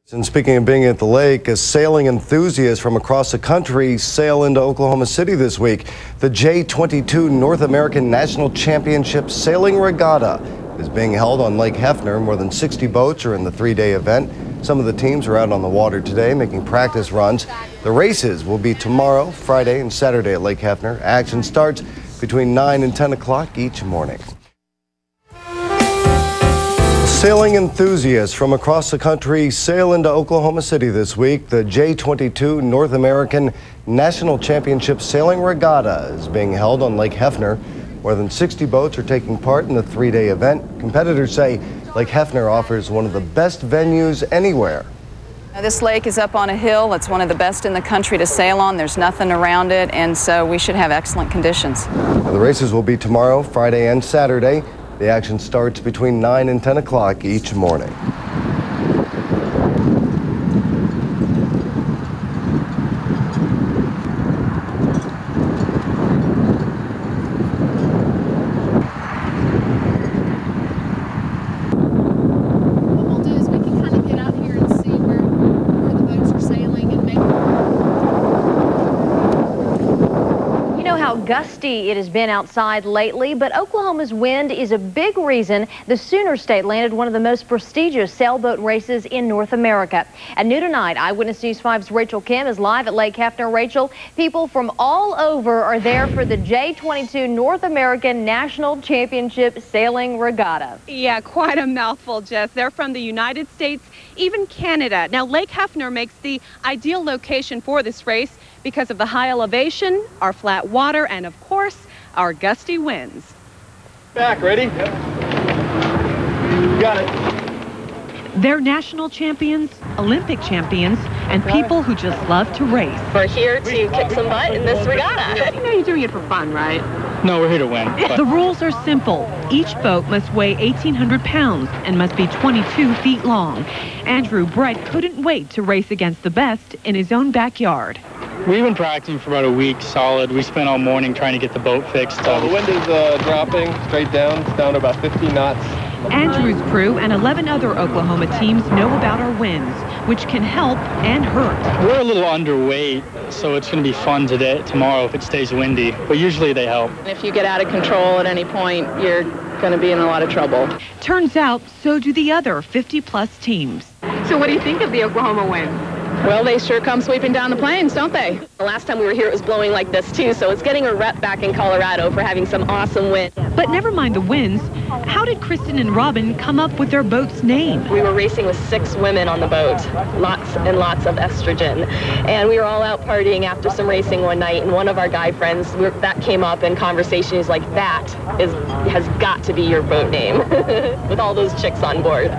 And speaking of being at the lake, a sailing enthusiast from across the country sail into Oklahoma City this week. The J22 North American National Championship Sailing Regatta is being held on Lake Hefner. More than 60 boats are in the three-day event. Some of the teams are out on the water today making practice runs. The races will be tomorrow, Friday, and Saturday at Lake Hefner. Action starts between 9 and 10 o'clock each morning. Sailing enthusiasts from across the country sail into Oklahoma City this week. The J22 North American National Championship Sailing Regatta is being held on Lake Hefner. More than 60 boats are taking part in the three-day event. Competitors say Lake Hefner offers one of the best venues anywhere. Now, this lake is up on a hill. It's one of the best in the country to sail on. There's nothing around it, and so we should have excellent conditions. Now, the races will be tomorrow, Friday, and Saturday. The action starts between 9 and 10 o'clock each morning. What we'll do is we can kind of get out here and see where the boats are sailing and maybe. You know how gusty it has been outside lately, but Oklahoma's wind is a big reason the Sooner State landed one of the most prestigious sailboat races in North America. At noon tonight, Eyewitness News 5's Rachel Kim is live at Lake Hefner. Rachel, people from all over are there for the J22 North American National Championship Sailing Regatta. Yeah, quite a mouthful, Jess. They're from the United States, even Canada. Now, Lake Hefner makes the ideal location for this race because of the high elevation, our flat water, and of course, our gusty winds. Back, ready? Yep. Got it. They're national champions, Olympic champions, and people who just love to race. We're here to kick some butt in this regatta. You know you're doing it for fun, right? No, we're here to win. The rules are simple. Each boat must weigh 1,800 pounds and must be 22 feet long. Andrew Brett couldn't wait to race against the best in his own backyard. We've been practicing for about a week solid. We spent all morning trying to get the boat fixed. The wind is dropping straight down. It's down to about 50 knots. Andrew's crew and 11 other Oklahoma teams know about our winds, which can help and hurt. We're a little underweight, so it's going to be fun tomorrow if it stays windy, but usually they help. If you get out of control at any point, you're going to be in a lot of trouble. Turns out, so do the other 50-plus teams. So what do you think of the Oklahoma wind? Well, they sure come sweeping down the plains, don't they? The last time we were here, it was blowing like this, too, so it's getting a rep back in Colorado for having some awesome wind. But never mind the winds, how did Kristen and Robin come up with their boat's name? We were racing with 6 women on the boat, lots and lots of estrogen. And we were all out partying after some racing one night, and one of our guy friends, that came up in conversation. He's like, that has got to be your boat name, with all those chicks on board.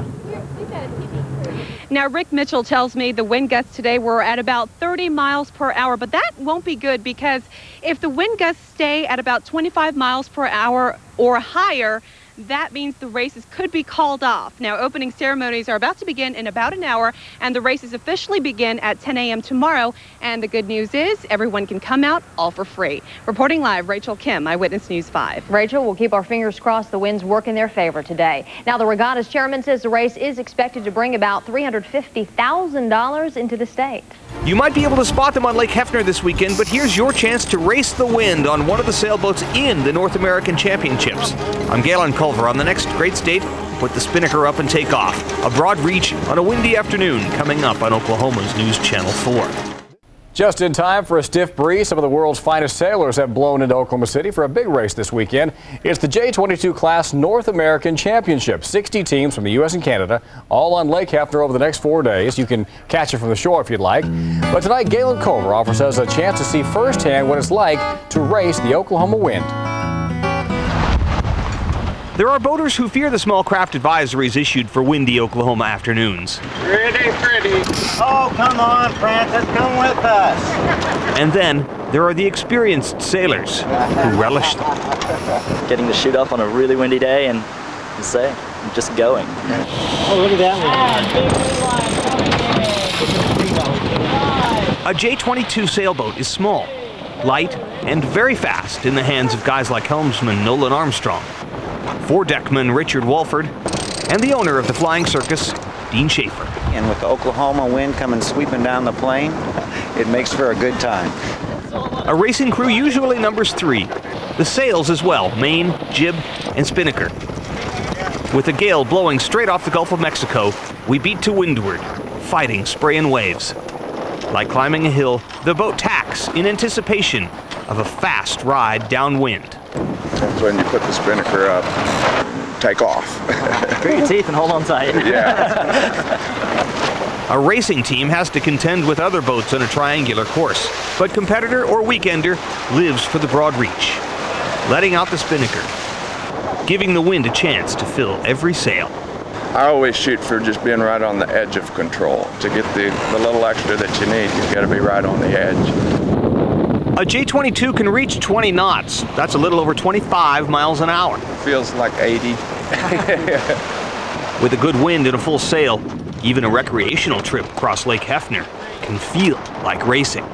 Now, Rick Mitchell tells me the wind gusts today were at about 30 miles per hour, but that won't be good because if the wind gusts stay at about 25 miles per hour or higher, that means the races could be called off. Now, opening ceremonies are about to begin in about an hour, and the races officially begin at 10 a.m. tomorrow. And the good news is everyone can come out all for free. Reporting live, Rachel Kim, Eyewitness News 5. Rachel, we'll keep our fingers crossed the winds work in their favor today. Now, the regatta's chairman says the race is expected to bring about $350,000 into the state. You might be able to spot them on Lake Hefner this weekend, but here's your chance to race the wind on one of the sailboats in the North American Championships. I'm Galen Culver on the next Great State. Put the spinnaker up and take off. A broad reach on a windy afternoon coming up on Oklahoma's News Channel 4. Just in time for a stiff breeze, some of the world's finest sailors have blown into Oklahoma City for a big race this weekend. It's the J22 class North American Championship. 60 teams from the U.S. and Canada, all on Lake Hefner over the next 4 days. You can catch it from the shore if you'd like. But tonight, Galen Culver offers us a chance to see firsthand what it's like to race the Oklahoma wind. There are boaters who fear the small craft advisories issued for windy Oklahoma afternoons. Ready. Oh, come on, Francis, come with us. And then there are the experienced sailors who relish them. Getting to shoot up on a really windy day and just going. Oh, look at that one. A J22 sailboat is small, light, and very fast in the hands of guys like helmsman Nolan Armstrong, foredeckman Richard Walford, and the owner of the Flying Circus, Dean Schaefer. and with the Oklahoma wind coming sweeping down the plain, it makes for a good time. A racing crew usually numbers 3. The sails as well, main, jib, and spinnaker. With the gale blowing straight off the Gulf of Mexico, we beat to windward, fighting spray and waves. Like climbing a hill, the boat tacks in anticipation of a fast ride downwind. That's when you put the spinnaker up, take off. Grit your teeth and hold on tight. Yeah. A racing team has to contend with other boats on a triangular course, but competitor or weekender lives for the broad reach, letting out the spinnaker, giving the wind a chance to fill every sail. I always shoot for just being right on the edge of control. To get the little extra that you need, you've got to be right on the edge. A J-22 can reach 20 knots. That's a little over 25 miles an hour. Feels like 80. With a good wind and a full sail, even a recreational trip across Lake Hefner can feel like racing.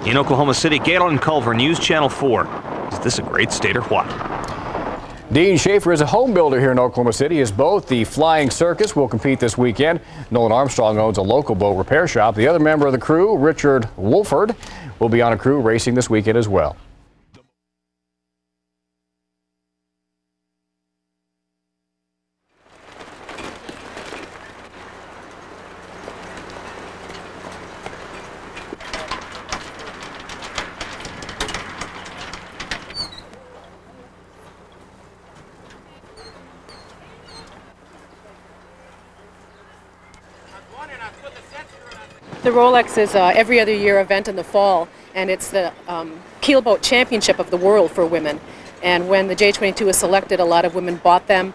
In Oklahoma City, Galen Culver, News Channel 4. Is this a great state or what? Dean Schaefer is a home builder here in Oklahoma City. His boat, the Flying Circus, will compete this weekend. Nolan Armstrong owns a local boat repair shop. The other member of the crew, Richard Wolford, will be on a crew racing this weekend as well. The Rolex is every other year event in the fall, and it's the keelboat championship of the world for women. And when the J-22 was selected, a lot of women bought them,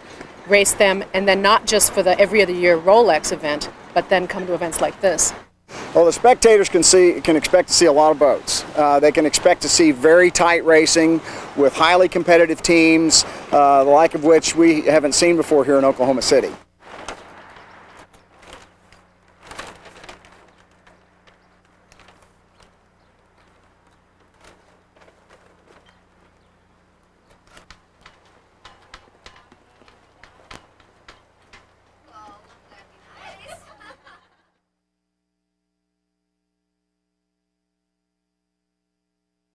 raced them, and then not just for the every other year Rolex event, but then come to events like this. Well, the spectators can expect to see a lot of boats. They can expect to see very tight racing with highly competitive teams, the like of which we haven't seen before here in Oklahoma City.